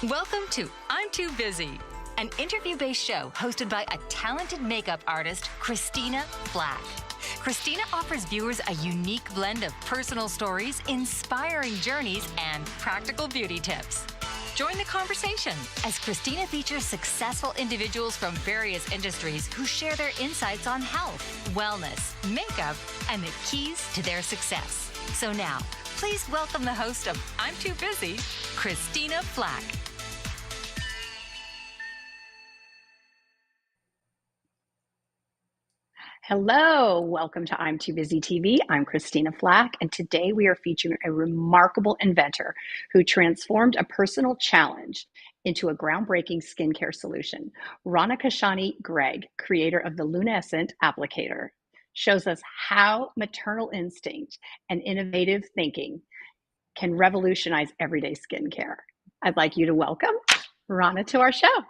Welcome to I'm Too Busy, an interview-based show hosted by a talented makeup artist, Christina Black. Christina offers viewers a unique blend of personal stories, inspiring journeys, and practical beauty tips. Join the conversation as Christina features successful individuals from various industries who share their insights on health, wellness, makeup, and the keys to their success. So now, please welcome the host of I'm Too Busy, Christina Black. Hello, welcome to I'm Too Busy TV. I'm Christina Flack, and today we are featuring a remarkable inventor who transformed a personal challenge into a groundbreaking skincare solution. Raana Kashani Gregg, creator of the LUNAESCENT applicator, shows us how maternal instinct and innovative thinking can revolutionize everyday skincare. I'd like you to welcome Raana to our show.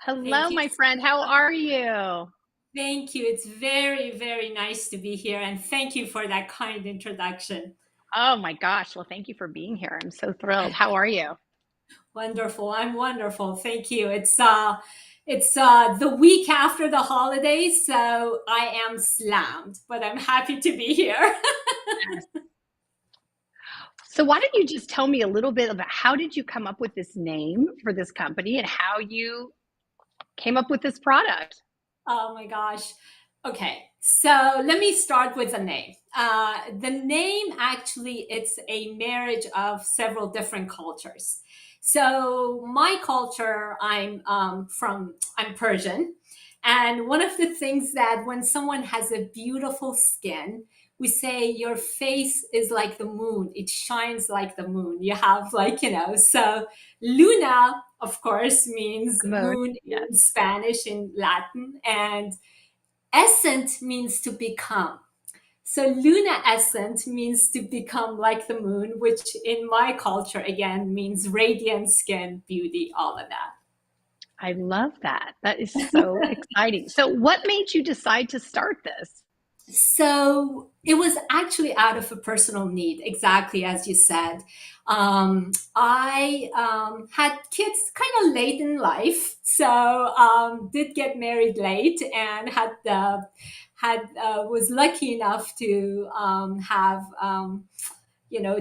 Hello, my friend. How are you? Thank you. It's very, very nice to be here. And thank you for that kind introduction. Oh my gosh. Well, thank you for being here. I'm so thrilled. How are you? Wonderful. I'm wonderful. Thank you. It's the week after the holidays, so I am slammed, but I'm happy to be here. So why don't you just tell me a little bit about how did you come up with this name for this company and how you came up with this product? Oh my gosh. Okay, so let me start with the name. The name actually, it's a marriage of several different cultures. So my culture, I'm Persian, and one of the things that when someone has a beautiful skin, we say your face is like the moon. It shines like the moon. You have so Luna, of course, means moon in Spanish, in Latin, and Escent means to become. So lunaescent means to become like the moon, which in my culture, again, means radiant skin, beauty, all of that. I love that. That is so exciting. So what made you decide to start this? So it was actually out of a personal need, exactly as you said. I had kids kind of late in life, so did get married late and was lucky enough to have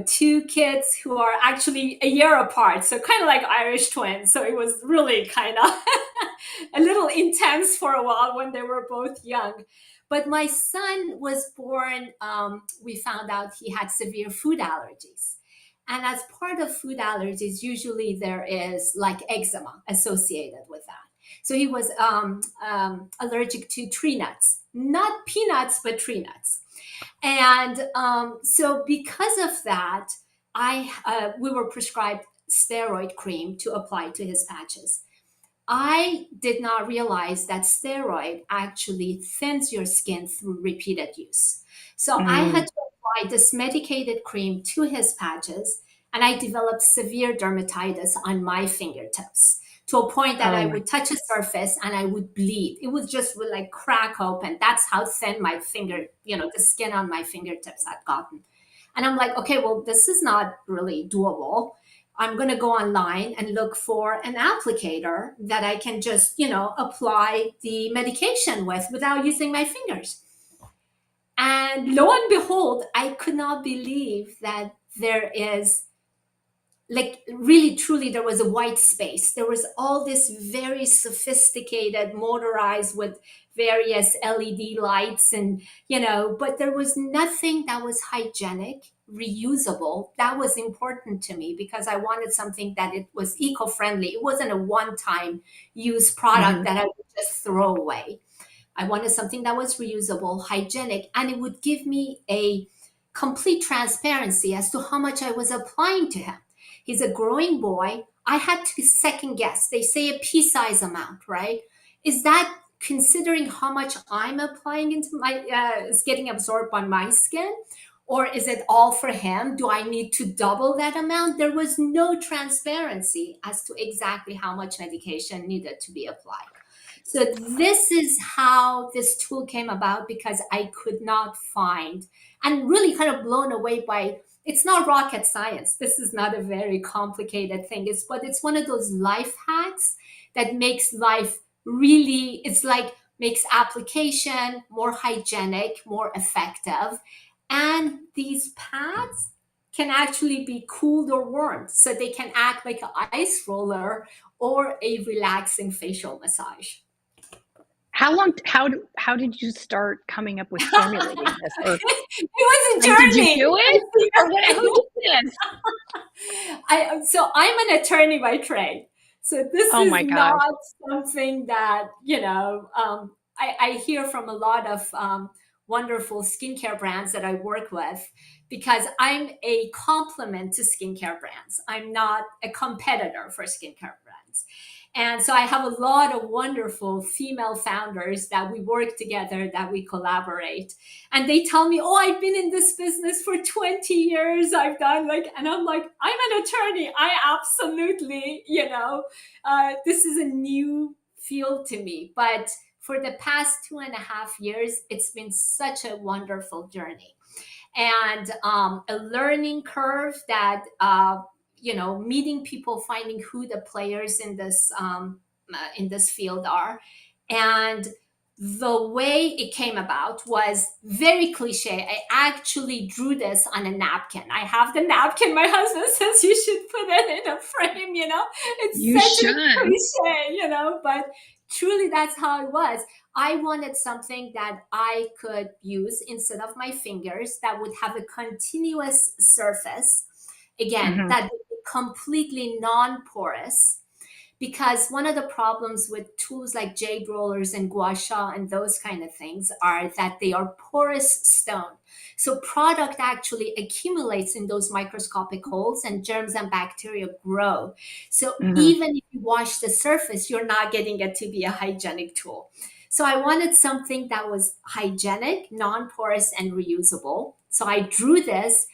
two kids who are actually a year apart, so kind of like Irish twins. So it was really kind of a little intense for a while when they were both young. But my son was born, we found out he had severe food allergies. And as part of food allergies, usually there is like eczema associated with that. So he was allergic to tree nuts, not peanuts, but tree nuts. And so because of that, we were prescribed steroid cream to apply to his patches. I did not realize that steroid actually thins your skin through repeated use. So I had to apply this medicated cream to his patches, and I developed severe dermatitis on my fingertips to a point that I would touch a surface and I would bleed. It would just like crack open. That's how thin my finger, the skin on my fingertips had gotten. And I'm like, okay, well, this is not really doable. I'm going to go online and look for an applicator that I can just, apply the medication with without using my fingers. And lo and behold, I could not believe that there is really, truly, there was a white space. There was all this very sophisticated, motorized with various LED lights and, but there was nothing that was hygienic, reusable. That was important to me because I wanted something that it was eco-friendly. It wasn't a one-time use product that I would just throw away. I wanted something that was reusable, hygienic, and it would give me a complete transparency as to how much I was applying to him. He's a growing boy. I had to second guess. They say a pea-size amount, right? Is that considering how much I'm applying into my, is getting absorbed on my skin? Or is it all for him? Do I need to double that amount? There was no transparency as to exactly how much medication needed to be applied. So this is how this tool came about because I could not find, and really kind of blown away by it's not rocket science. This is not a very complicated thing. But it's one of those life hacks that makes life really, it's like makes application more hygienic, more effective. And these pads can actually be cooled or warmed. So they can act like an ice roller or a relaxing facial massage. How did you start coming up with formulating this? Or It was a like, did you journey. do it? Or what, who did this? So I'm an attorney by trade. So this Oh is my gosh. not something that, I hear from a lot of wonderful skincare brands that I work with, because I'm a complement to skincare brands. I'm not a competitor for skincare brands. And so I have a lot of wonderful female founders that we work together, that we collaborate. And they tell me, oh, I've been in this business for 20 years. I've done and I'm like, I'm an attorney. I absolutely, this is a new field to me. But for the past 2.5 years, it's been such a wonderful journey, and a learning curve that, meeting people, finding who the players in this field are. And the way it came about was very cliche. I actually drew this on a napkin. I have the napkin. My husband says you should put it in a frame, It's You such should. a cliche, but truly that's how it was. I wanted something that I could use instead of my fingers, that would have a continuous surface. Again, that would be completely non-porous, because one of the problems with tools like jade rollers and gua sha and those kind of things are that they are porous stone. So product actually accumulates in those microscopic holes, and germs and bacteria grow. So even if you wash the surface, you're not getting it to be a hygienic tool. So I wanted something that was hygienic, non-porous, and reusable. So I drew this,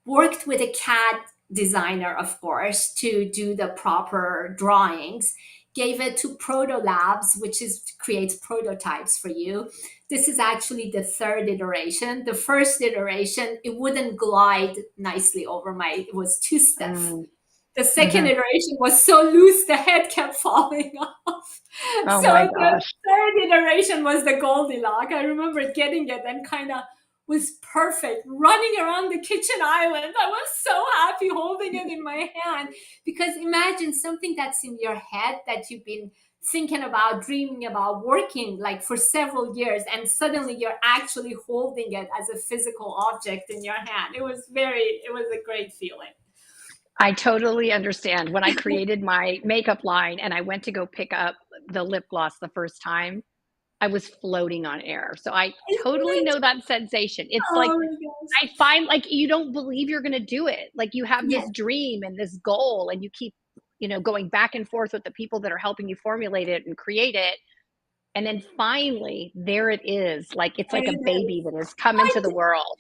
worked with a CAD designer, of course, to do the proper drawings, gave it to Protolabs, which creates prototypes for you. This is actually the third iteration. The first iteration, it wouldn't glide nicely over it was too stiff. The second iteration was so loose, the head kept falling off. Oh so my the gosh. third iteration was the Goldilocks. I remember getting it and kind of was perfect, running around the kitchen island. I was so happy holding it in my hand, because imagine something that's in your head that you've been thinking about, dreaming about, working like for several years, and suddenly you're actually holding it as a physical object in your hand. It was a great feeling. I totally understand. When I created my makeup line and I went to go pick up the lip gloss the first time, I was floating on air. So I totally know that sensation. It's like, Oh my gosh. I find like you don't believe you're going to do it. Like you have Yes. this dream and this goal, and you keep, going back and forth with the people that are helping you formulate it and create it. And then finally, there it is. Like it's like a baby that has come into the world.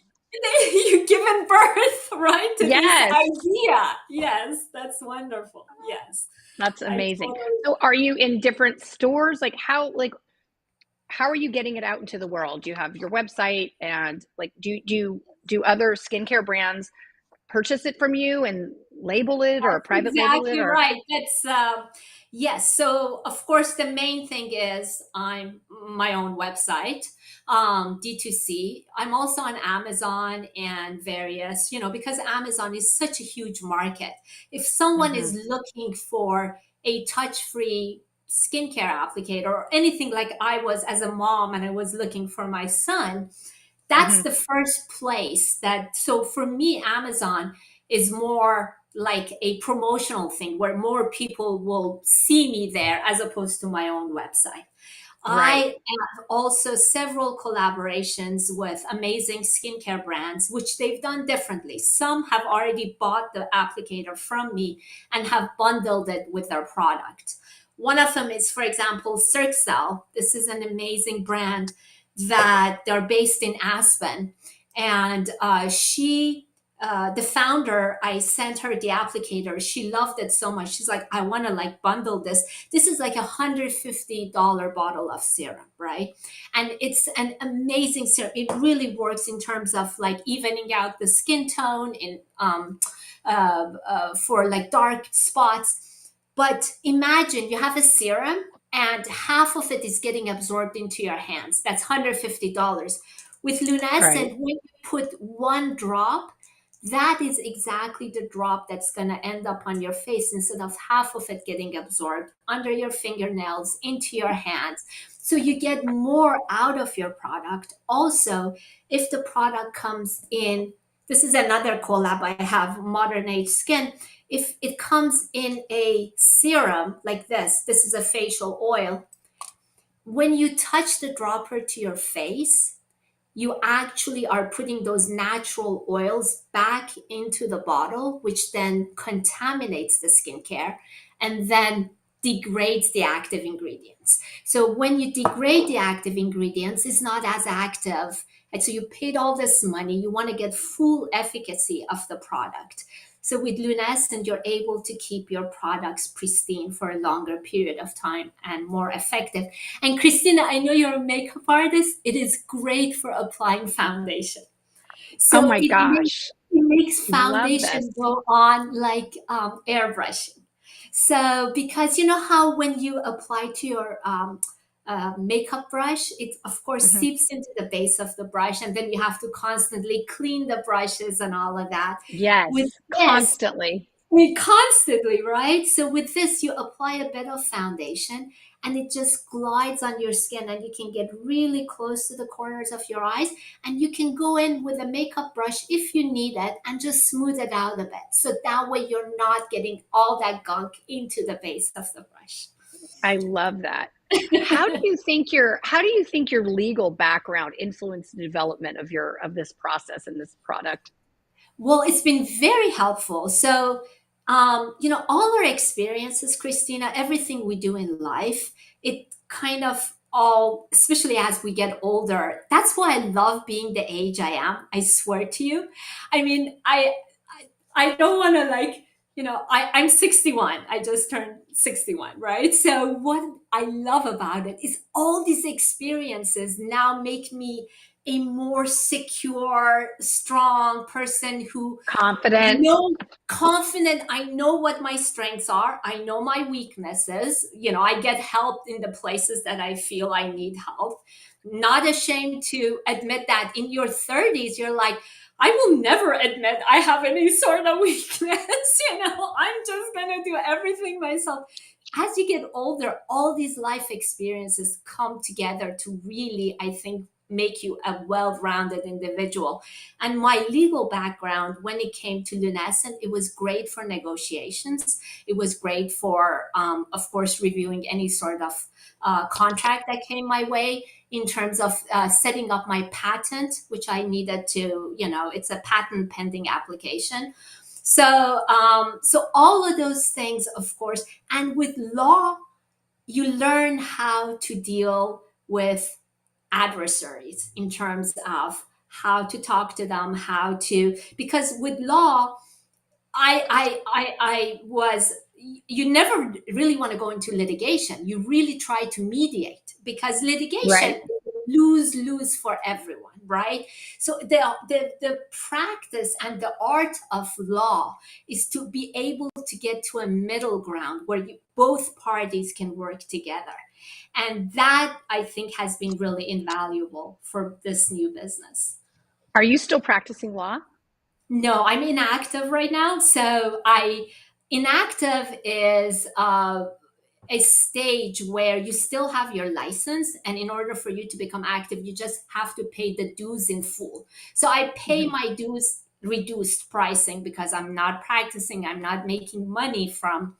You've given birth, right, to Yes. this idea. Yes, that's wonderful. Yes. That's amazing. So are you in different stores? How are you getting it out into the world? Do you have your website, and do other skincare brands purchase it from you and label it, or private label it? Exactly Or right. That's yes. So of course the main thing is I'm my own website, D2C. I'm also on Amazon and various, because Amazon is such a huge market. If someone is looking for a touch-free skincare applicator or anything, like I was as a mom and I was looking for my son, that's the first place so for me, Amazon is more like a promotional thing where more people will see me there as opposed to my own website. Right. I have also several collaborations with amazing skincare brands, which they've done differently. Some have already bought the applicator from me and have bundled it with their product. One of them is, for example, CIRCCELL. This is an amazing brand that they're based in Aspen. And she the founder, I sent her the applicator. She loved it so much. She's like, I want to like bundle this. This is like $150 bottle of serum, right? And it's an amazing serum. It really works in terms of like evening out the skin tone in for like dark spots. But imagine you have a serum and half of it is getting absorbed into your hands. That's $150. With Right. Lunaescent, when you put one drop, that is exactly the drop that's going to end up on your face instead of half of it getting absorbed under your fingernails into your hands. So you get more out of your product. Also, if the product comes in, this is another collab I have, Modern Age Skin. If it comes in a serum like this is a facial oil. When you touch the dropper to your face, you actually are putting those natural oils back into the bottle, which then contaminates the skincare and then degrades the active ingredients. So when you degrade the active ingredients, it's not as active. And so you paid all this money, you want to get full efficacy of the product. So with Lunaescent, you're able to keep your products pristine for a longer period of time and more effective. And Christina, I know you're a makeup artist. It is great for applying foundation. Oh So my gosh. it makes Love this. foundation go on like airbrushing. So because you know how when you apply to your makeup brush, it of course Mhm. seeps into the base of the brush, and then you have to constantly clean the brushes and all of that. With Yes, this, constantly. constantly, right? So with this, you apply a bit of foundation and it just glides on your skin and you can get really close to the corners of your eyes and you can go in with a makeup brush if you need it and just smooth it out a bit. So that way you're not getting all that gunk into the base of the brush. I love that. How do you think your legal background influenced the development of this process and this product? Well, it's been very helpful. So, all our experiences, Christina, everything we do in life, it kind of all, especially as we get older, that's why I love being the age I am. I swear to you. I mean, I don't want to like, I'm 61. I just turned 61, right? So what I love about it is all these experiences now make me a more secure, strong person who Confident. know confident. I know what my strengths are. I know my weaknesses. I get help in the places that I feel I need help. Not ashamed to admit that in your 30s, you're like, I will never admit I have any sort of weakness. I'm just going to do everything myself. As you get older, all these life experiences come together to really, I think, make you a well-rounded individual. And my legal background, when it came to Lunaescent, it was great for negotiations. It was great for, of course, reviewing any sort of contract that came my way in terms of setting up my patent, which I needed to, it's a patent pending application. So all of those things, of course, and with law, you learn how to deal with adversaries in terms of how to talk to them, because with law, I was, you never really want to go into litigation. You really try to mediate because Right. litigation lose for everyone, right? So the practice and the art of law is to be able to get to a middle ground where both parties can work together. And that I think has been really invaluable for this new business. Are you still practicing law? No, I'm inactive right now. Inactive is a stage where you still have your license, and in order for you to become active, you just have to pay the dues in full. So I pay Mhm. my dues reduced pricing because I'm not practicing, I'm not making money from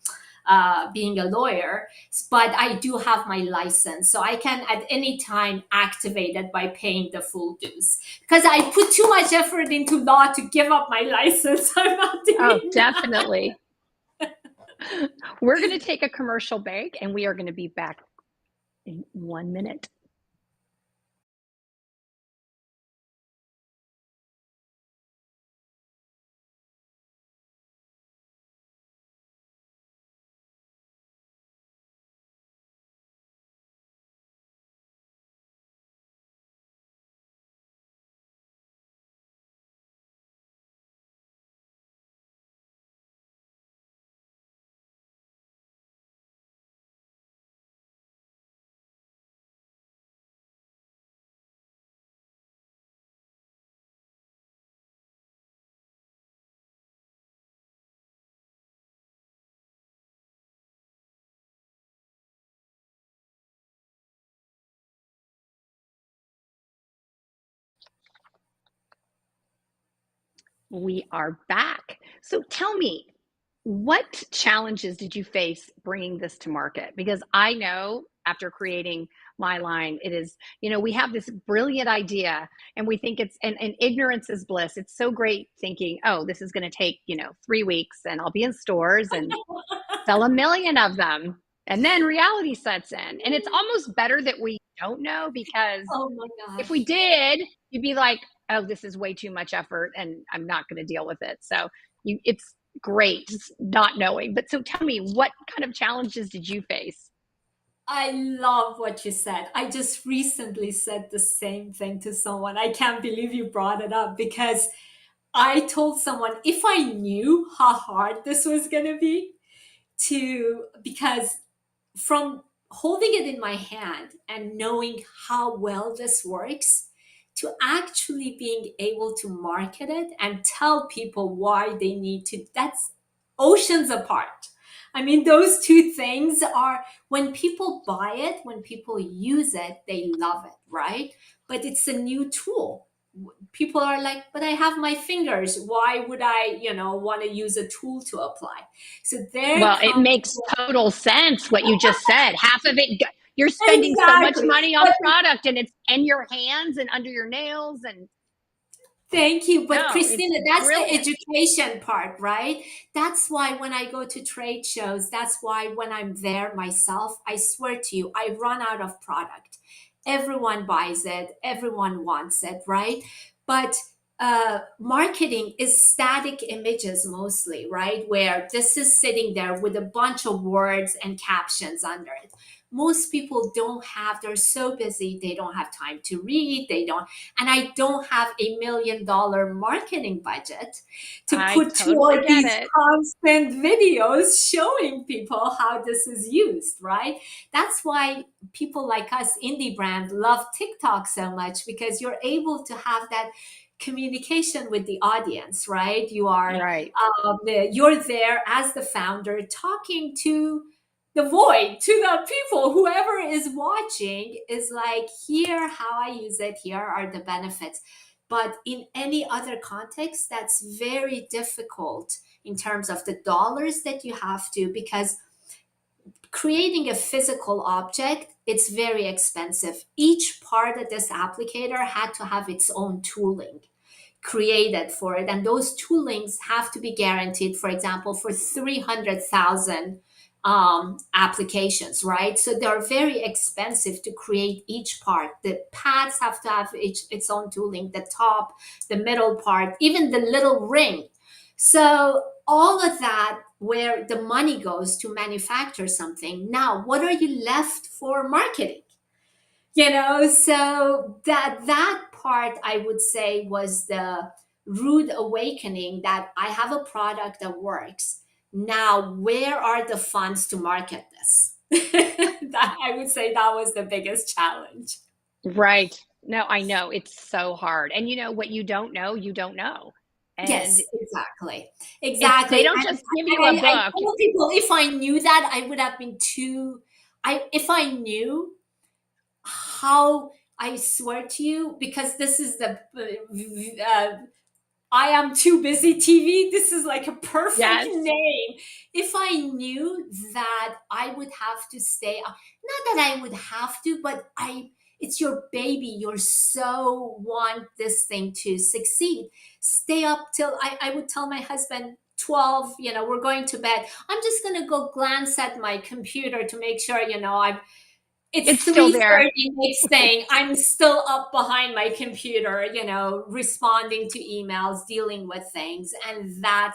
being a lawyer, but I do have my license. So I can at any time activate it by paying the full dues. Because I put too much effort into law to give up my license. I'm not Oh, doing that. definitely. We're going to take a commercial break and we are going to be back in 1 minute. We are back. So tell me, what challenges did you face bringing this to market? Because I know after creating my line, it is, we have this brilliant idea and we think and ignorance is bliss. It's so great thinking, oh, this is going to take, 3 weeks and I'll be in stores and sell 1 million of them. And then reality sets in. And it's almost better that we don't know, because Oh my if we gosh. did, you'd be like, oh, this is way too much effort and I'm not going to deal with it. So it's great not knowing. But so tell me, what kind of challenges did you face? I love what you said. I just recently said the same thing to someone. I can't believe you brought it up because I told someone if I knew how hard this was going to be because from holding it in my hand and knowing how well this works to actually being able to market it and tell people why they need to, that's oceans apart. I mean, those two things are, when people buy it, when people use it, they love it, right? But it's a new tool. People are like, but I have my fingers. Why would I, want to use a tool to apply? So there Well, it comes makes total sense what you just said. Half of it, you're spending so much exactly. money on But product and it's in your hands and under your nails. And thank you. But no, it's Christina, that's the brilliant. education part, right? That's why when I go to trade shows, that's why when I'm there myself, I swear to you, I run out of product. Everyone buys it, everyone wants it, right? But marketing is static images mostly, right? Where this is sitting there with a bunch of words and captions under it. Most people don't have, they're so busy, they don't have time to read, they don't, and I don't have $1 million marketing budget to I put totally toward get these it. constant videos showing people how this is used, right? That's why people like us, indie brand, love TikTok so much, because you're able to have that communication with the audience, right? Right. You're there as the founder talking to the void, to the people, whoever is watching is like, here how I use it, here are the benefits. But in any other context, that's very difficult in terms of the dollars that you have to, because creating a physical object, it's very expensive. Each part of this applicator had to have its own tooling created for it, and those toolings have to be guaranteed, for example, for 300,000 applications, right? So they're very expensive to create each part. The pads have to have its own tooling, the top, the middle part, even the little ring. So all of that, where the money goes to manufacture something, now what are you left for marketing? So that part, I would say, was the rude awakening, that I have a product that works. Now where are the funds to market this? That, I would say, that was the biggest challenge. Right. No, I know it's so hard. And what you don't know, you don't know. And Yes, exactly. they Exactly. don't And, just give and you a I book. tell people, if I knew that, I would have been too, if I knew how, I swear to you, because this is the I am too busy TV. This is like a perfect Yes. name. If I knew that I would have to stay, not that I would have to, but it's your baby. You're so want this thing to succeed. Stay up till, I would tell my husband, 12, we're going to bed. I'm just going to go glance at my computer to make sure, it's It's still there. 3:30 next thing. I'm still up behind my computer, responding to emails, dealing with things, and that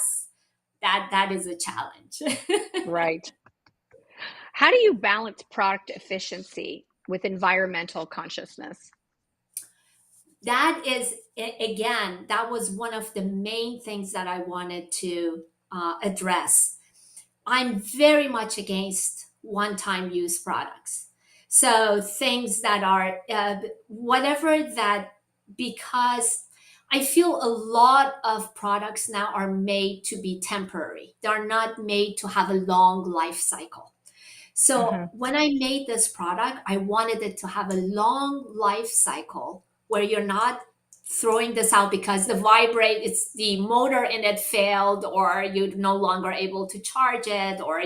is a challenge. Right. How do you balance product efficiency with environmental consciousness? That is, again, that was one of the main things that I wanted to address. I'm very much against one-time use products. So things that are whatever that, because I feel a lot of products now are made to be temporary. They're not made to have a long life cycle. So Hmm. when I made this product, I wanted it to have a long life cycle where you're not throwing this out because it's the motor in it failed, or you're no longer able to charge it, or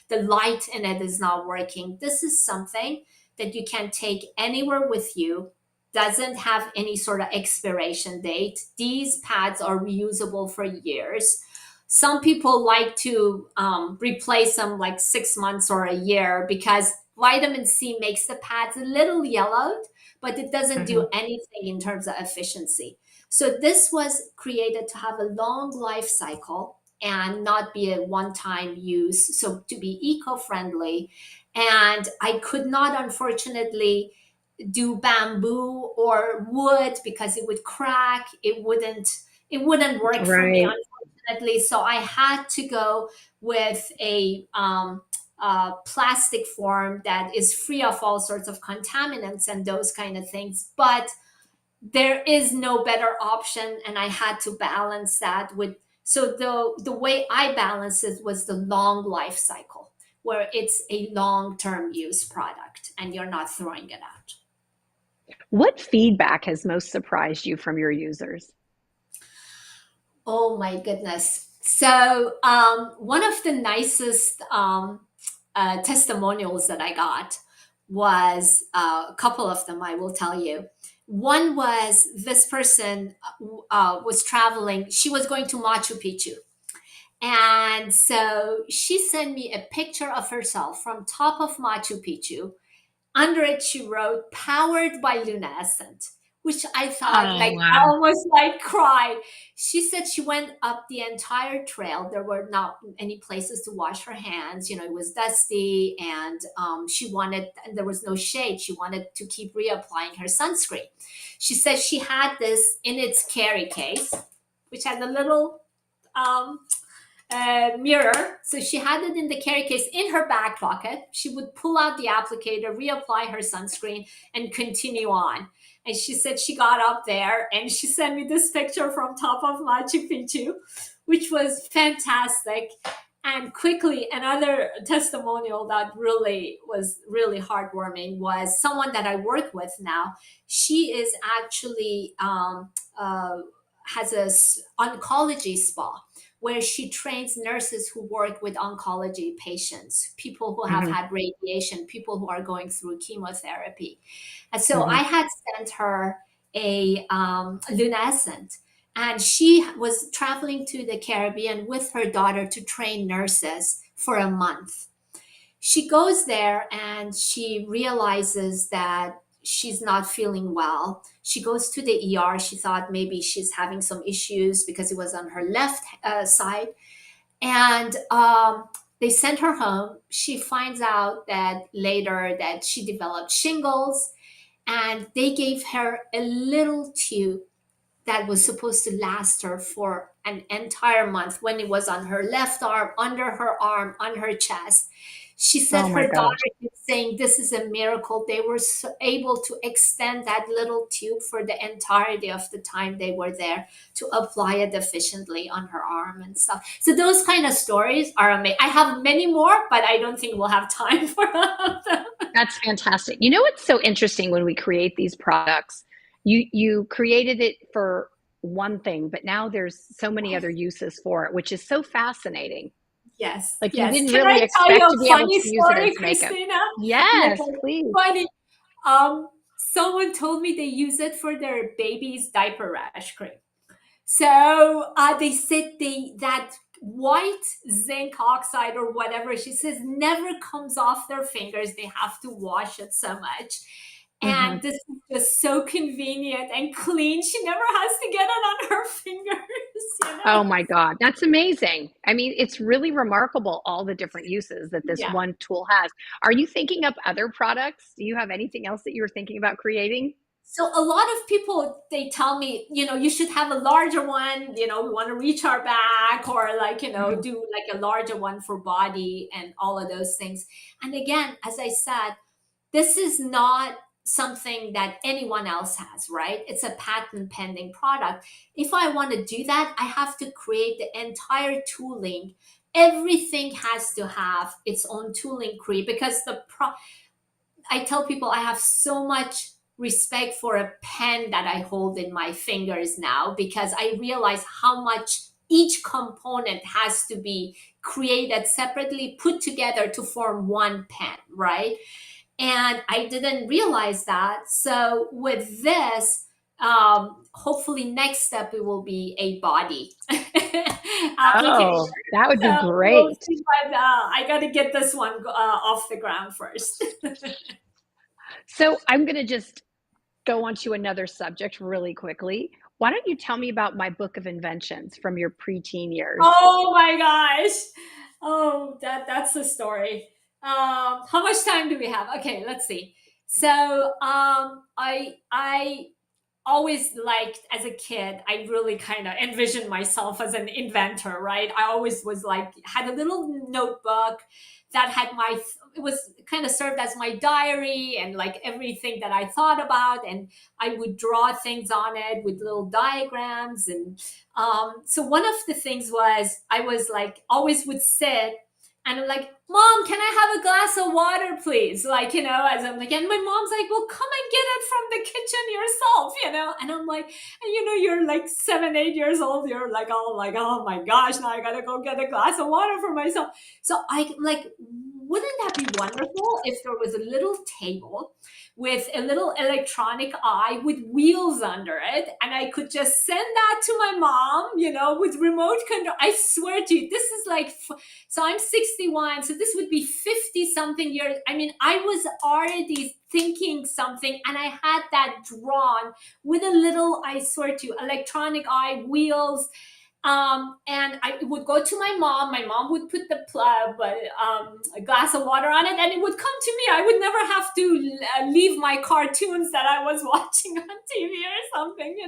the light in it is not working. This is something that you can take anywhere with you, doesn't have any sort of expiration date. These pads are reusable for years. Some people like to replace them like 6 months or a year because vitamin C makes the pads a little yellowed, but it doesn't do anything in terms of efficiency. So this was created to have a long life cycle and not be a one-time use, so to be eco-friendly. And I could not, unfortunately, do bamboo or wood because it would crack. It wouldn't work for me, Right. unfortunately. So I had to go with a plastic form that is free of all sorts of contaminants and those kind of things. But there is no better option, and I had to balance that with. So the way I balanced it was the long life cycle, where it's a long-term use product and you're not throwing it out. What feedback has most surprised you from your users? Oh my goodness. So one of the nicest testimonials that I got was a couple of them, I will tell you. One was this person was traveling. She was going to Machu Picchu. And so she sent me a picture of herself from top of Machu Picchu. Under it, she wrote, "Powered by LUNAESCENT," which I thought, Oh, like, I wow. almost like cried. She said she went up the entire trail. There were not any places to wash her hands. It was dusty, and and there was no shade. She wanted to keep reapplying her sunscreen. She said she had this in its carry case, which had a little um, mirror. So she had it in the carry case in her back pocket. She would pull out the applicator, reapply her sunscreen, and continue on. And she said she got up there and she sent me this picture from top of Machu Picchu, which was fantastic. And quickly, another testimonial that really was really heartwarming was someone that I work with now. She is actually has a oncology spa where she trains nurses who work with oncology patients, people who have Hmm. had radiation, people who are going through chemotherapy. And so I Hmm. had sent her a LUNAESCENT, and she was traveling to the Caribbean with her daughter to train nurses for a month. She goes there and she realizes that she's not feeling well. She goes to the ER. She thought maybe she's having some issues because it was on her left side. And they sent her home. She finds out that later that she developed shingles, and they gave her a little tube that was supposed to last her for an entire month when it was on her left arm, under her arm, on her chest. She said Oh my her daughter gosh. kept saying, "This is a miracle." They were able to extend that little tube for the entirety of the time they were there to apply it efficiently on her arm and stuff. So those kind of stories are amazing. I have many more, but I don't think we'll have time for them. That's fantastic. You know what's so interesting when we create these products? You created it for one thing, but now there's so many other uses for it, which is so fascinating. Yes, Like you yes. didn't Can I really tell you expect to a be able funny to use it story, as makeup. Christina? Yes, Yes, please. funny. Someone told me they use it for their baby's diaper rash cream. So they said that white zinc oxide or whatever, she says, never comes off their fingers. They have to wash it so much. Hmm. And this is just so convenient and clean. She never has to get it on her fingers. Oh my God, that's amazing. I mean, it's really remarkable all the different uses that this Yeah. one tool has. Are you thinking up other products? Do you have anything else that you're thinking about creating? So a lot of people, they tell me, you should have a larger one. We want to reach our back, or like, Mhm. do like a larger one for body and all of those things. And again, as I said, this is not something that anyone else has, right? It's a patent pending product. If I want to do that, I have to create the entire tooling. Everything has to have its own tooling because I tell people I have so much respect for a pen that I hold in my fingers now, because I realize how much each component has to be created separately, put together to form one pen, right? And I didn't realize that. So with this, hopefully next step it will be a body applicator. Oh, that would be So we'll great. see, but I got to get this one off the ground first. So I'm going to just go on to another subject really quickly. Why don't you tell me about my book of inventions from your preteen years? Oh my gosh. Oh, that's the story. How much time do we have? Okay, let's see. So, I always liked, as a kid, I really kind of envisioned myself as an inventor, right? I always was like, had a little notebook that had it was kind of served as my diary, and like everything that I thought about, and I would draw things on it with little diagrams. And so one of the things was, I was like, always would sit and I'm like, Mom, can I have a glass of water, please? Like, as I'm like, and my mom's like, well, come and get it from the kitchen yourself. And I'm like, and you're like 7, 8 years old. You're like, oh my gosh, now I gotta go get a glass of water for myself. So I like, wouldn't that be wonderful if there was a little table with a little electronic eye with wheels under it, and I could just send that to my mom, with remote control. I swear to you, this is like, so I'm 61, so this would be 50 something years. I mean, I was already thinking something, and I had that drawn with a little, I swear to you, electronic eye, wheels. And I would go to my mom. My mom would put a glass of water on it, and it would come to me. I would never have to leave my cartoons that I was watching on TV or something.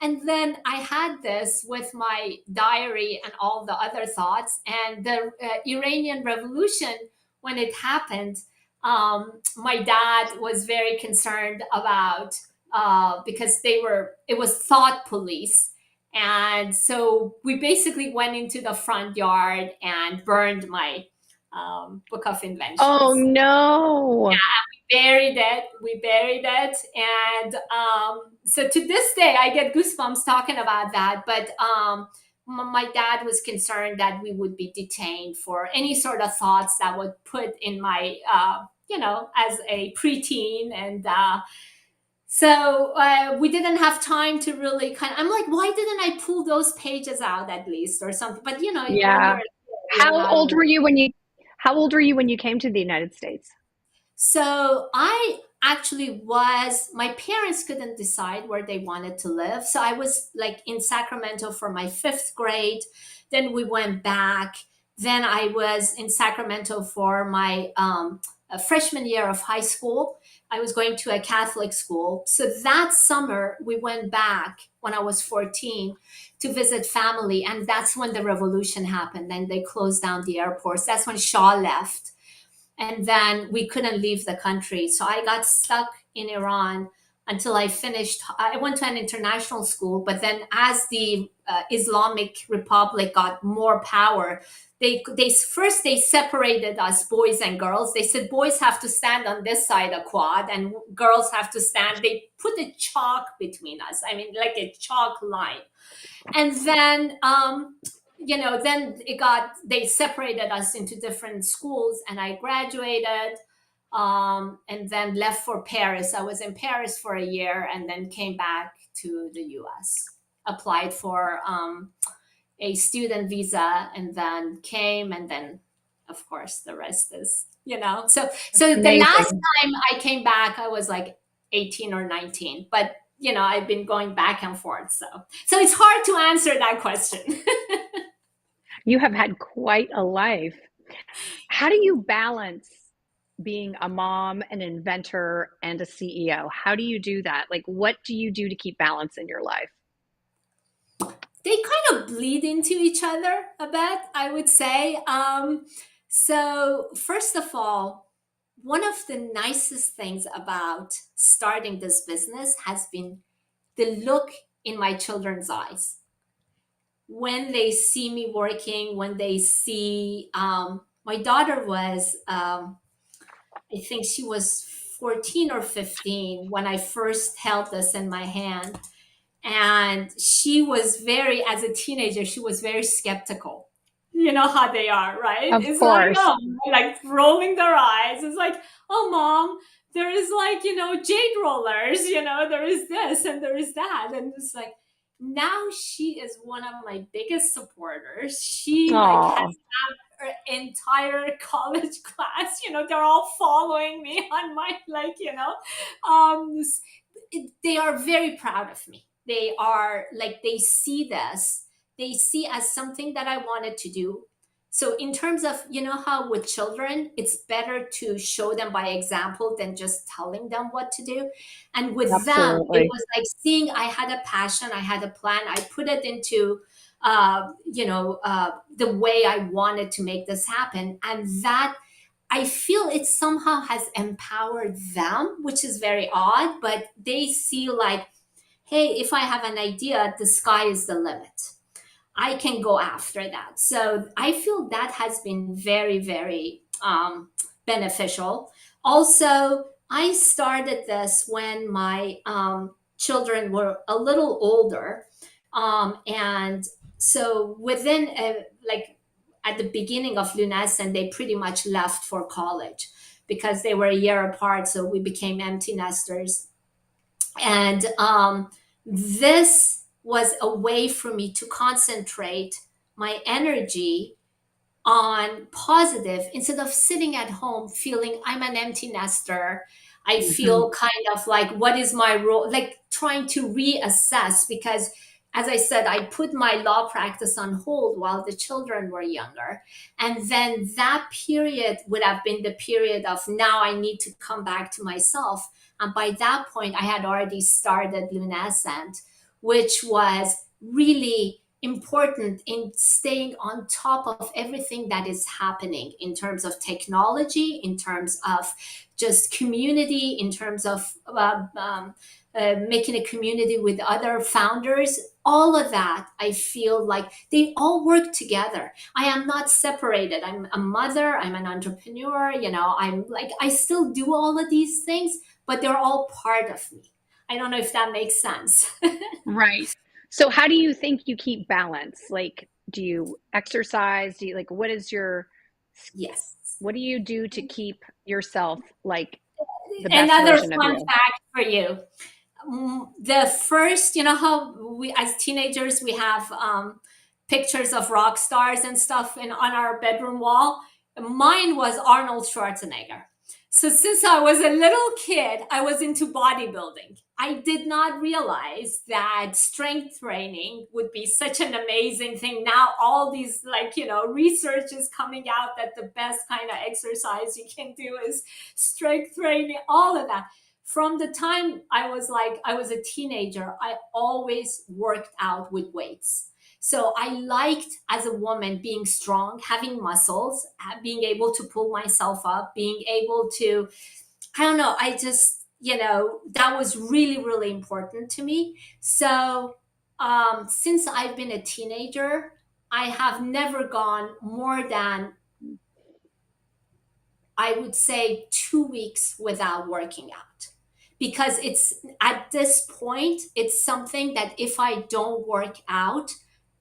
And then I had this with my diary and all the other thoughts. And the Iranian Revolution, when it happened, my dad was very concerned about, because it was thought police. And so we basically went into the front yard and burned my book of Oh inventions. no. We buried it. And so to this day I get goosebumps talking about that. But my dad was concerned that we would be detained for any sort of thoughts that would put in my as a preteen. And so we didn't have time to really I'm like, why didn't I pull those pages out at least, or something? But when you're Yeah. a kid, you're How not old aware. were you when you how old were you when you came to the United States? So I actually my parents couldn't decide where they wanted to live. So I was like in Sacramento for my 5th grade. Then we went back. Then I was in Sacramento for my freshman year of high school. I was going to a Catholic school. So that summer, we went back when I was 14 to visit family. And that's when the revolution happened. And they closed down the airports. That's when Shaw left, and then we couldn't leave the country. So I got stuck in Iran until I finished. I went to an international school, but then as the Islamic Republic got more power, they separated us, boys and girls. They said boys have to stand on this side of quad and girls have to stand. They put a chalk between us. I mean, like a chalk line. And then then they separated us into different schools, and I graduated, and then left for Paris. I was in Paris for a year and then came back to the US, applied for a student visa, and then came. And then of course the rest is, so the last Amazing. time I came back I was like 18 or 19. But I've been going back and forth. So it's hard to answer that question. You have had quite a life. How do you balance being a mom, an inventor, and a CEO? How do you do that? Like, what do you do to keep balance in your life? They kind of bleed into each other a bit, I would say. So first of all, one of the nicest things about starting this business has been the look in my children's eyes when they see me working. When they see, my daughter was, I think she was 14 or 15 when I first held this in my hand. And she was very, as a teenager, she was very skeptical. You know how they are, right? Of It's like, course. oh, like rolling their eyes. It's like, oh, mom, there is like, jade rollers, there is this and there is that. And it's like, now she is one of my biggest supporters. She like has Oh, her entire college class, they're all following me on my, like, um, they are very proud of me. They are like, they see this, they see as something that I wanted to do. So in terms of, how with children, it's better to show them by example than just telling them what to do. And with them, it absolutely. was like seeing I had a passion, I had a plan, I put it into the way I wanted to make this happen. And that, I feel it somehow has empowered them, which is very odd, but they see like, hey, if I have an idea, the sky is the limit. I can go after that. So I feel that has been very, very beneficial. Also, I started this when my children were a little older. And so within like at the beginning of LUNAESCENT, they pretty much left for college because they were a year apart. So we became empty nesters. And this was a way for me to concentrate my energy on positive instead of sitting at home feeling I'm an empty nester. I Mhm. feel kind of like, what is my role? Like trying to reassess because, as I said, I put my law practice on hold while the children were younger. And then that period would have been the period of now I need to come back to myself. And by that point, I had already started LUNAESCENT, which was really important in staying on top of everything that is happening in terms of technology, in terms of just community, in terms of making a community with other founders. All of that, I feel like they all work together. I am not separated. I'm a mother, I'm an entrepreneur, I'm like, I still do all of these things, but they're all part of me. I don't know if that makes sense. Right. So how do you think you keep balance? Like, do you exercise? Do you like Yes. what do you do to keep yourself like the best Another version of fun you? fact for you. The first, how we, as teenagers, we have pictures of rock stars and stuff on our bedroom wall. Mine was Arnold Schwarzenegger. So since I was a little kid, I was into bodybuilding. I did not realize that strength training would be such an amazing thing. Now all these research is coming out that the best kind of exercise you can do is strength training, all of that. From the time I was a teenager, I always worked out with weights. So I liked, as a woman, being strong, having muscles, being able to pull myself up, being able to, I don't know, I just, that was really, really important to me. So since I've been a teenager, I have never gone more than, I would say, 2 weeks without working out. Because it's at this point, it's something that if I don't work out,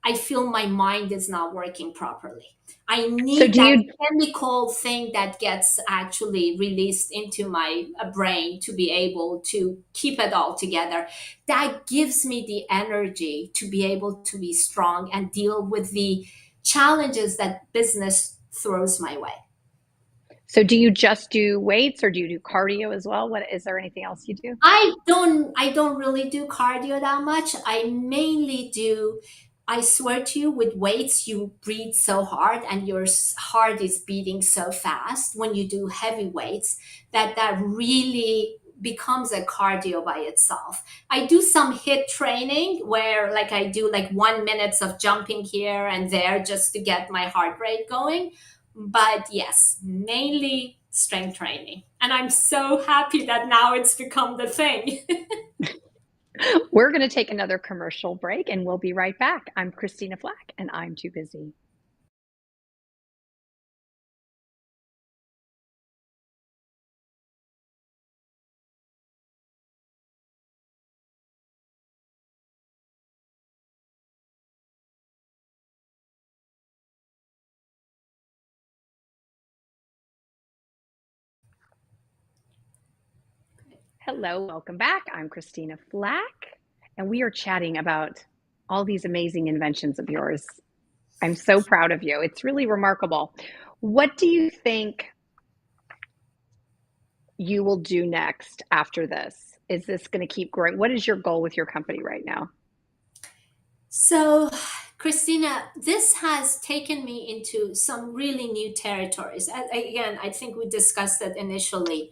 I feel my mind is not working properly. I So need do that you chemical thing that gets actually released into my brain to be able to keep it all together. That gives me the energy to be able to be strong and deal with the challenges that business throws my way. so do you just do weights or do you do cardio as well? What is there anything else you do? I don't really do cardio that much. I mainly do, I swear to you, with weights you breathe so hard and your heart is beating so fast when you do heavy weights that really becomes a cardio by itself. I do some hit training where like I do like 1 minute of jumping here and there just to get my heart rate going, but yes, mainly strength training. And I'm so happy that now it's become the thing. We're going to take another commercial break and we'll be right back. I'm Christina Flack and I'm too busy. Hello, welcome back. I'm Christina Flack, and we are chatting about all these amazing inventions of yours. I'm so proud of you. It's really remarkable. What do you think you will do next after this? Is this going to keep growing? What is your goal with your company right now? So, Christina, this has taken me into some really new territories. Again, I think we discussed it initially,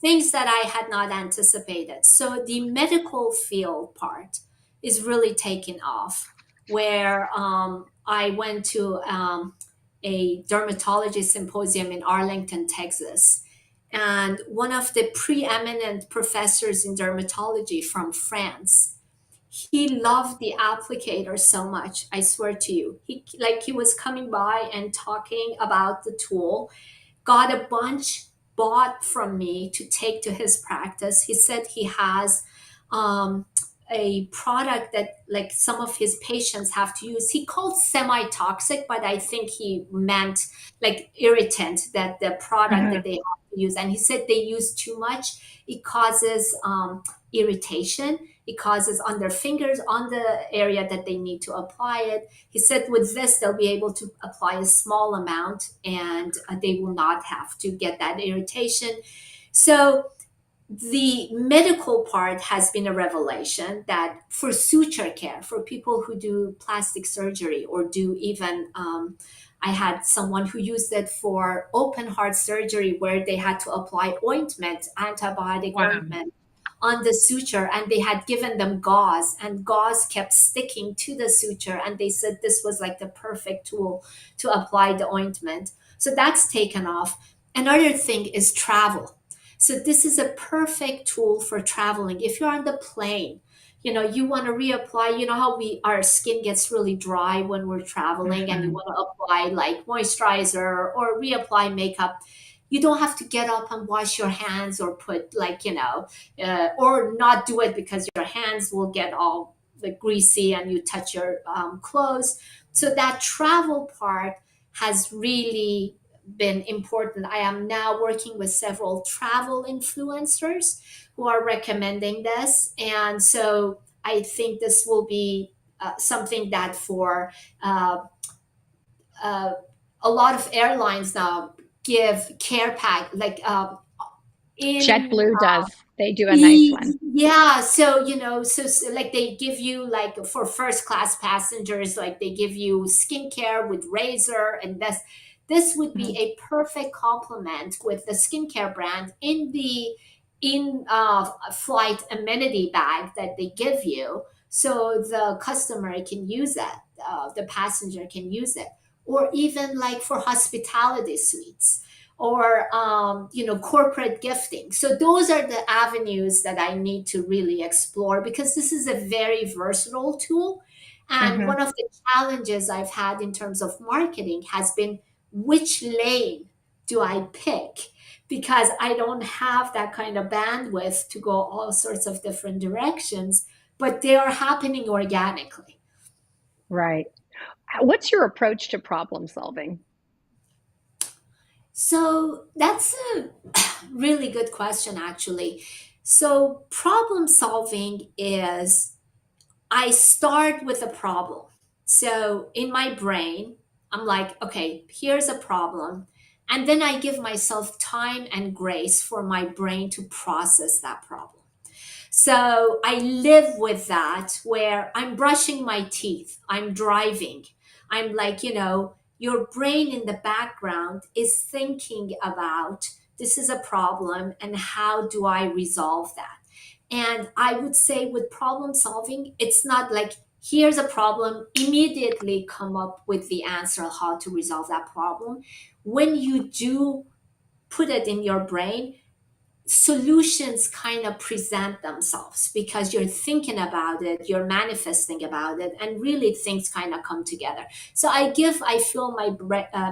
things that I had not anticipated. So, the medical field part is really taking off, where I went to a dermatology symposium in Arlington, Texas. And one of the preeminent professors in dermatology from France, he loved the applicator so much. I swear to you, he was coming by and talking about the tool, got a bunch bought from me to take to his practice. He said he has um, a product that like some of his patients have to use. He called semi-toxic, but I think he meant like irritant, that the product that Mhm. they have to use. And he said they use too much. It causes irritation. It causes on their fingers, on the area that they need to apply it. He said with this, they'll be able to apply a small amount and they will not have to get that irritation. So the medical part has been a revelation that for suture care, for people who do plastic surgery or do even, I had someone who used it for open heart surgery where they had to apply ointment, antibiotic Wow. ointment on the suture, and they had given them gauze, and gauze kept sticking to the suture, and they said this was like the perfect tool to apply the ointment. So that's taken off. Another thing is travel. So this is a perfect tool for traveling. If you're on the plane, you want to reapply, how our skin gets really dry when we're traveling and you Mhm. want to apply like moisturizer or reapply makeup. You don't have to get up and wash your hands or put like, or not do it because your hands will get all like greasy and you touch your clothes. So that travel part has really been important. I am now working with several travel influencers who are recommending this. And so I think this will be something that for uh, uh, a lot of airlines now give care pack, like in JetBlue does. They do a nice one. yeah, so like they give you like for first class passengers, like they give you skincare with razor, and this would be Mhm. a perfect complement with the skincare brand in the in flight amenity bag that they give you, so the customer can use it, the passenger can use it, or even like for hospitality suites or corporate gifting. So those are the avenues that I need to really explore because this is a very versatile tool. And Mhm. one of the challenges I've had in terms of marketing has been which lane do I pick, because I don't have that kind of bandwidth to go all sorts of different directions, but they are happening organically. Right. What's your approach to problem solving? So that's a really good question, actually. So, problem solving is I start with a problem. So, in my brain, I'm like, okay, here's a problem. And then I give myself time and grace for my brain to process that problem. So I live with that where I'm brushing my teeth, I'm driving, I'm like, your brain in the background is thinking about this is a problem and how do I resolve that? And I would say with problem solving, it's not like here's a problem, immediately come up with the answer how to resolve that problem. When you do put it in your brain, solutions kind of present themselves because you're thinking about it, you're manifesting about it, and really things kind of come together. So I feel my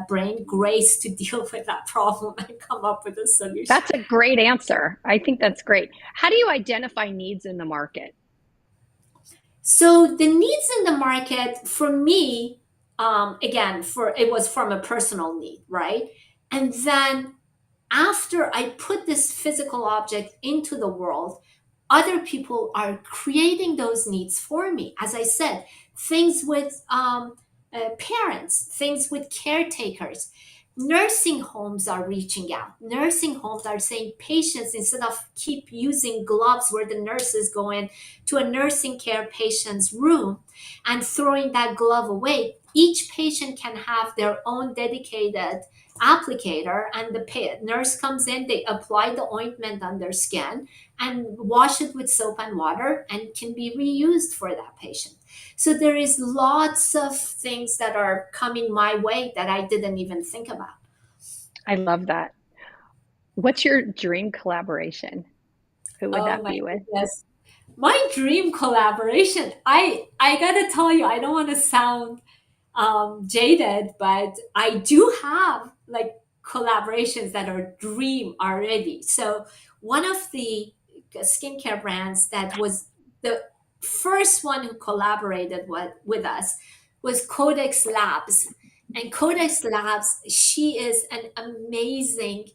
brain grace to deal with that problem and come up with a solution. That's a great answer. I think that's great. How do you identify needs in the market? So the needs in the market for me, again, for it was from a personal need, right? And then after I put this physical object into the world, other people are creating those needs for me. As I said, things with parents, things with caretakers. Nursing homes are reaching out. Nursing homes are saying patients, instead of keep using gloves where the nurses go in to a nursing care patient's room and throwing that glove away, each patient can have their own dedicated applicator, and the nurse comes in, they apply the ointment on their skin and wash it with soap and water and can be reused for that patient. So there is lots of things that are coming my way that I didn't even think about. I love that. What's your dream collaboration? Who would Oh that my be with? goodness. My dream collaboration. I gotta tell you, I don't want to sound jaded, but I do have like collaborations that are dream already. So one of the skincare brands that was the first one who collaborated with us was Codex Labs. And Codex Labs, she is an amazing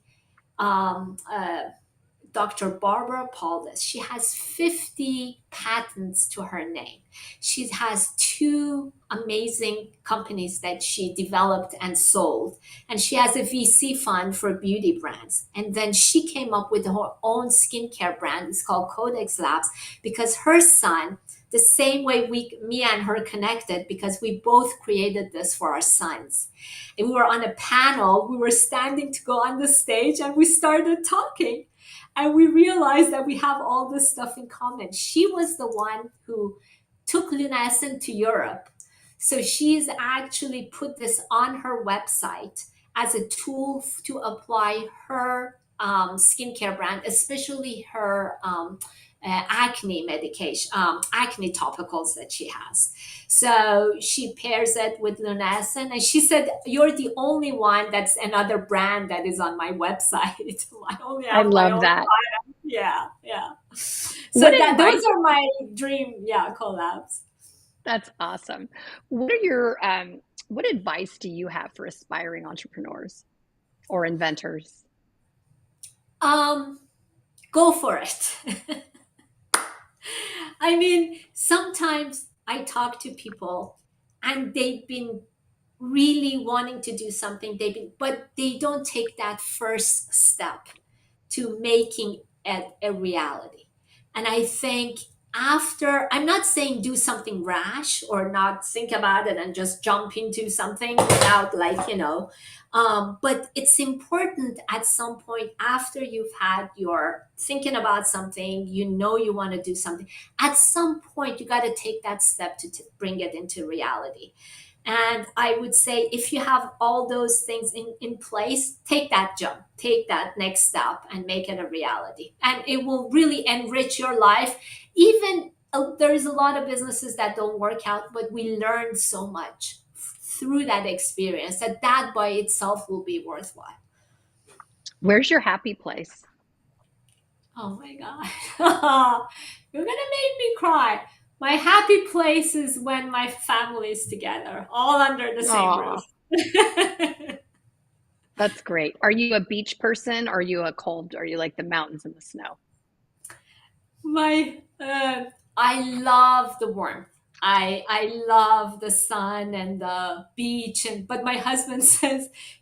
Dr. Barbara Paulus. She has 50 patents to her name. She has two amazing companies that she developed and sold. And she has a VC fund for beauty brands. And then she came up with her own skincare brand. It's called Codex Labs because her son, the same way me and her connected, because we both created this for our sons. And we were on a panel, we were standing to go on the stage and we started talking. And we realized that we have all this stuff in common. She was the one who took LUNAESCENT to Europe. So she's actually put this on her website as a tool to apply her skincare brand, especially her acne medication, acne topicals that she has. So she pairs it with LUNAESCENT, and she said, "You're the only one that's another brand that is on my website. I only I have my love own that. product." Yeah, yeah. So What those advice? are my dream, yeah, collabs. That's awesome. What are your what advice do you have for aspiring entrepreneurs or inventors? Um, Go for it. I mean, sometimes I talk to people and they've been really wanting to do something, but they don't take that first step to making it a reality. And I think after, I'm not saying do something rash or not think about it and just jump into something without, like, but it's important at some point after you've had your thinking about something, you want to do something. At some point, you got to take that step to bring it into reality. And I would say if you have all those things in place, take that jump, take that next step and make it a reality. And it will really enrich your life. Even there's a lot of businesses that don't work out, but we learn so much through that experience that by itself will be worthwhile. Where's your happy place? Oh my God. You're going to make me cry. My happy place is when my family is together, all under the same roof. Oh, that's great. Are you a beach person? Or are you a cold? Are you like the mountains and the snow? my I love the warmth. I love the sun and the beach, and but my husband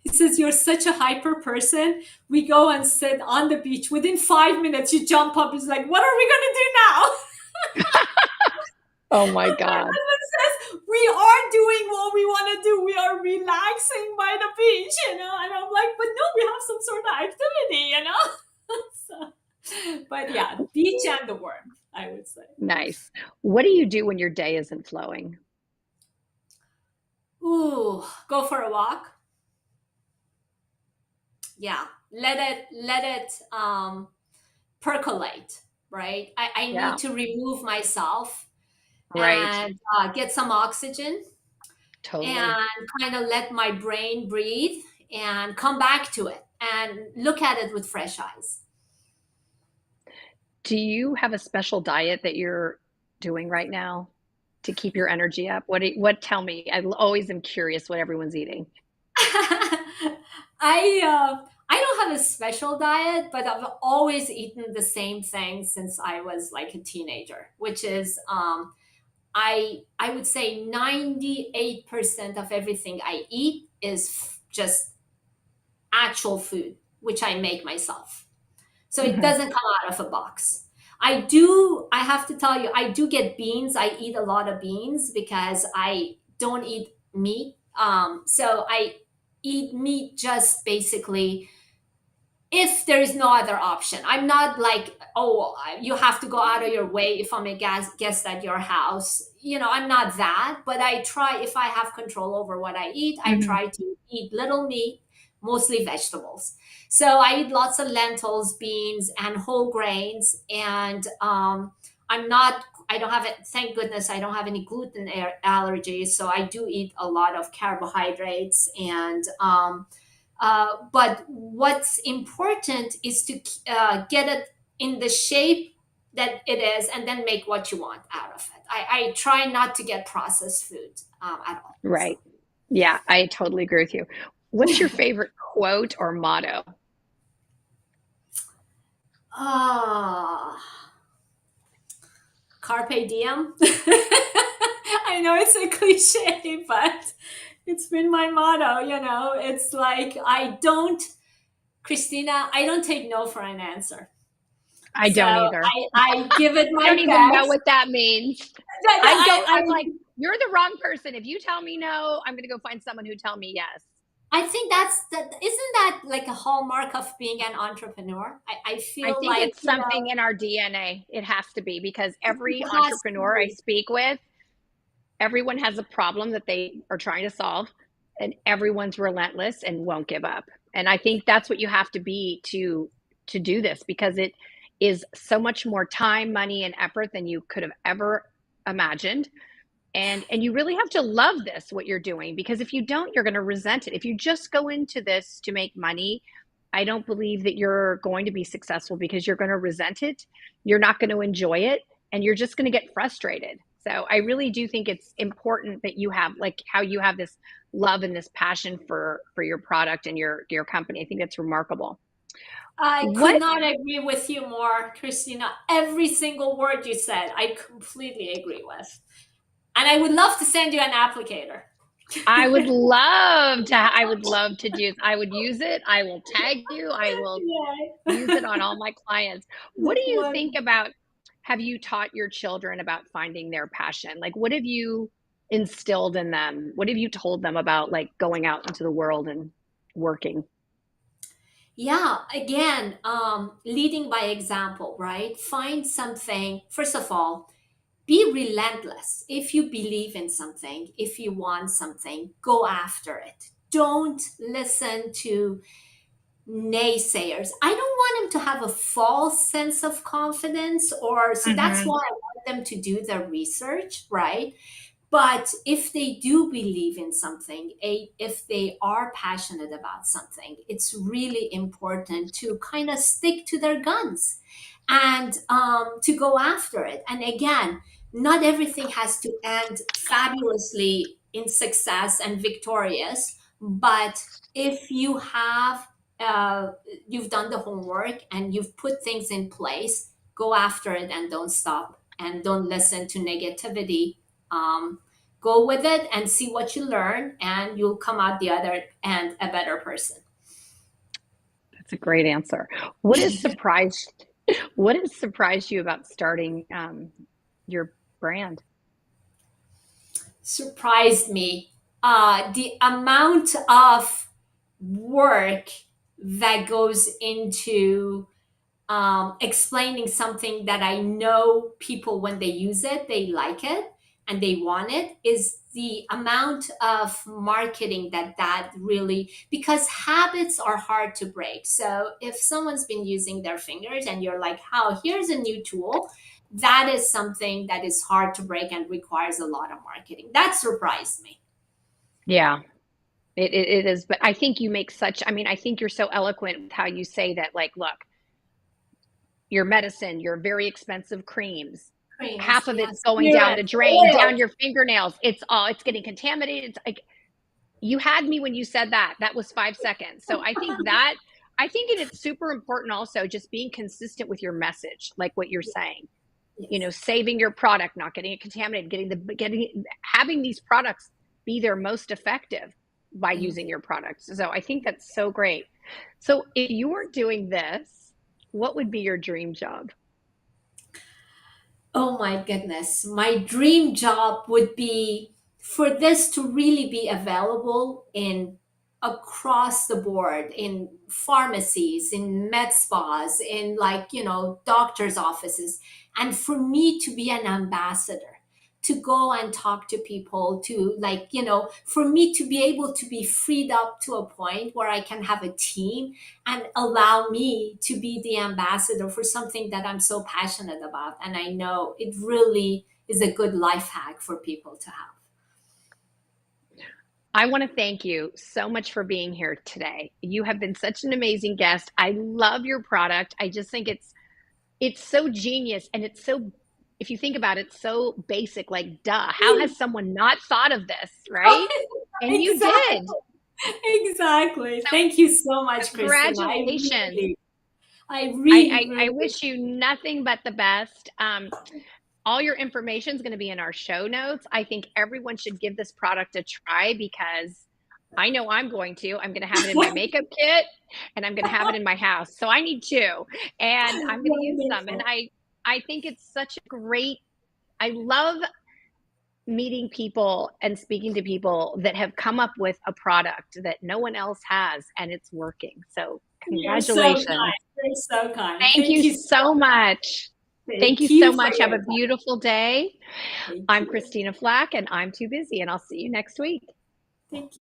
he says you're such a hyper person. We go and sit on the beach. Within 5 minutes, you jump up. He's like, "What are we gonna do now?" Oh my My God. husband says, "We are doing what we want to do. We are relaxing by the beach, And I'm like, "But no, we have some sort of activity." So, but yeah, beach and the warmth, I would say. Nice. What do you do when your day isn't flowing? Ooh, go for a walk. Yeah, let it percolate. Right. I Yeah, need to remove myself right. and get some oxygen Totally. and kind of let my brain breathe and come back to it and look at it with fresh eyes. Do you have a special diet that you're doing right now to keep your energy up? What tell me? Always am curious what everyone's eating. I don't have a special diet, but I've always eaten the same thing since I was like a teenager, which is I would say 98% of everything I eat is just actual food, which I make myself. So it Mhm. doesn't come out of a box. I have to tell you, I do get beans. I eat a lot of beans because I don't eat meat. So I eat meat just basically if there is no other option. I'm not like, oh, you have to go out of your way if I'm a guest at your house. I'm not that, but I try, if I have control over what I eat, I Mhm. try to eat little meat, mostly vegetables. So I eat lots of lentils, beans, and whole grains. And I don't have it, thank goodness, I don't have any gluten allergies. So I do eat a lot of carbohydrates and, but what's important is to get it in the shape that it is and then make what you want out of it. I try not to get processed food at all. So. Right. Yeah, I totally agree with you. What's your favorite quote or motto? Ah, Carpe Diem. I know it's a cliche, but it's been my motto. It's like Christina, I don't take no for an answer. I So don't either. I give it I my don't even know best. what that means. I'm like, you're the wrong person. If you tell me no, I'm going to go find someone who tell me yes. I think isn't that like a hallmark of being an entrepreneur? I I feel think like, it's something in our DNA. It has to be because every it has to entrepreneur I be. speak with, everyone has a problem that they are trying to solve, and everyone's relentless and won't give up. And I think that's what you have to be to do this, because it is so much more time, money, and effort than you could have ever imagined. And you really have to love this, what you're doing, because if you don't, you're going to resent it. If you just go into this to make money, I don't believe that you're going to be successful, because you're going to resent it, you're not going to enjoy it, and you're just going to get frustrated. So I really do think it's important that you have, like, how you have this love and this passion for your product and your company. I think that's remarkable. I could What not agree with you more, Christina. Every single word you said, I completely agree with. And I would love to send you an applicator. I would love to use, I would use it. I will tag you. I will use it Yeah. on all my clients. What do That's you one. think about, have you taught your children about finding their passion? Like, what have you instilled in them? What have you told them about, like, going out into the world and working? Yeah, again, leading by example, right? Find something, first of all, be relentless. If you believe in something, if you want something, go after it. Don't listen to naysayers. I don't want them to have a false sense of confidence, or so that's Hmm. why I want them to do their research, right? But if they do believe in something, if they are passionate about something, it's really important to kind of stick to their guns and to go after it. And again, not everything has to end fabulously in success and victorious, but if you have you've done the homework and you've put things in place, go after it and don't stop and don't listen to negativity. Go with it and see what you learn, and you'll come out the other end a better person. That's a great answer. What has surprised, what has surprised you about starting your brand? Surprised me. The amount of work that goes into explaining something that I know people, when they use it, they like it and they want it, is the amount of marketing that really, because habits are hard to break. So if someone's been using their fingers and you're like, how, here's a new tool, that is something that is hard to break and requires a lot of marketing. That surprised me. Yeah, it is. But I think you make such, I mean, I think you're so eloquent with how you say that, like, look, your medicine, your very expensive creams, half Creams, of it's yes, going down the spirits, drain, down oils. your fingernails. It's getting contaminated. It's like, you had me when you said that. That was 5 seconds. So I think that I think it's super important also just being consistent with your message, like what you're saying. You know, Yes. saving your product, not getting it contaminated, having these products be their most effective by using your products. So I think that's so great. So if you were doing this, what would be your dream job? Oh my goodness. My dream job would be for this to really be available in across the board in pharmacies, in med spas, in like, doctors' offices, and for me to be an ambassador, to go and talk to people, to like, for me to be able to be freed up to a point where I can have a team and allow me to be the ambassador for something that I'm so passionate about. And I know it really is a good life hack for people to have. I want to thank you so much for being here today. You have been such an amazing guest. I love your product. I just think it's so genius, and it's so, if you think about it, so basic, like duh. How has someone not thought of this, right? And you Exactly. did. Exactly. So Thank you so much, Christina. congratulations. I really, I really, wish you nothing but the best. All your information is going to be in our show notes. I think everyone should give this product a try because I know I'm going to. I'm going to have it in my makeup kit and I'm going to have it in my house. So I need two, and I'm going to use them. And wonderful. I think it's such a great, I love meeting people and speaking to people that have come up with a product that no one else has and it's working. So You're so congratulations. kind. You're so kind. Thank Thank you you so so much. much. Thank you Thank so you for much. Have your a time. beautiful day. Thank I'm you. Christina Flack, and I'm too busy, and I'll see you next week. Thank you.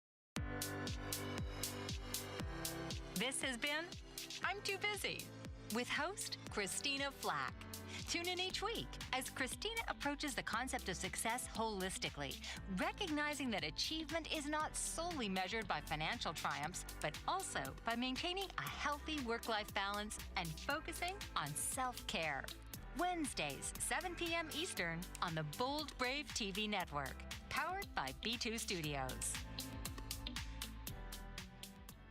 This has been I'm Too Busy with host Christina Flack. Tune in each week as Christina approaches the concept of success holistically, recognizing that achievement is not solely measured by financial triumphs, but also by maintaining a healthy work-life balance and focusing on self-care. Wednesdays, 7 p.m. Eastern on the Bold Brave TV network, powered by B2 Studios.